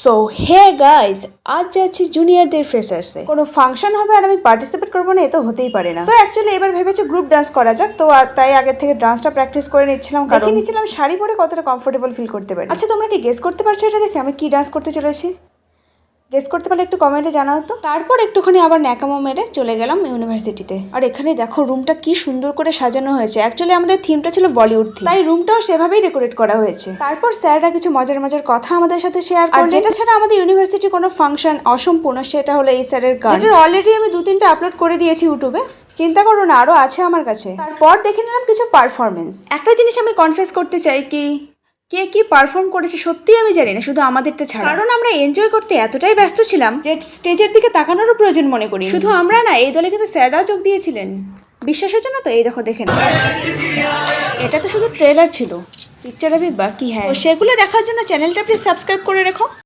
So hey guys, আজ যাচ্ছি জুনিয়রদের ফ্রেশার্সে। কোনো ফাংশন হবে আর আমি পার্টিসিপেট করবো না, এ তো হতেই পারে না। সো অ্যাকচুয়ালি এবার ভেবেছি গ্রুপ ডান্স করা যাক, তো তাই আগের থেকে ডান্সটা প্র্যাকটিস করে নিচ্ছিলাম, দেখে নিচ্ছিলাম শাড়ি পরে কতটা কমফোর্টেবল ফিল করতে পারি। আচ্ছা, তোমরা কি গেস করতে পারছো এটা দেখে আমি কি ডান্স করতে চলেছি? গেস করতে পারলে একটু কমেন্টে জানাও তো। তারপর একটুখানি আবার ন্যাকামো মেরে চলে গেলাম ইউনিভার্সিটিতে। আর এখানে দেখো রুমটা কি সুন্দর করে সাজানো হয়েছে। অ্যাকচুয়ালি আমাদের থিমটা ছিল বলিউড থিম, তাই রুমটাও সেভাবেই ডেকোরেট করা হয়েছে। তারপর স্যাররা কিছু মজার মজার কথা আমাদের সাথে শেয়ার করলেন। যেটা ছাড়া আমাদের ইউনিভার্সিটির কোনো ফাংশন অসম্পূর্ণ, সেটা হলো এই স্যারের গান, যেটা অলরেডি আমি 2-3টা আপলোড করে দিয়েছি ইউটিউবে। চিন্তা করো না, আরো আছে আমার কাছে। তারপর দেখে নিলাম কিছু পারফরমেন্স। একটা জিনিস আমি কনফেস করতে চাই, কি কে কি পারফর্ম করেছে সত্যিই আমি জানি না, শুধু আমাদেরটা ছাড়া। কারণ আমরা এনজয় করতে এতটাই ব্যস্ত ছিলাম যে স্টেজের দিকে তাকানোরও প্রয়োজন মনে করি। শুধু আমরা না, এই দলে কিন্তু স্যাররাও যোগ দিয়েছিলেন। বিশ্বাস হচ্ছে না তো? এই দেখো, দেখে না, এটা তো শুধু ট্রেলার ছিল, পিকচার আভি বাকি হ্যাঁ। সেগুলো দেখার জন্য চ্যানেলটা প্লিজ সাবস্ক্রাইব করে রেখো।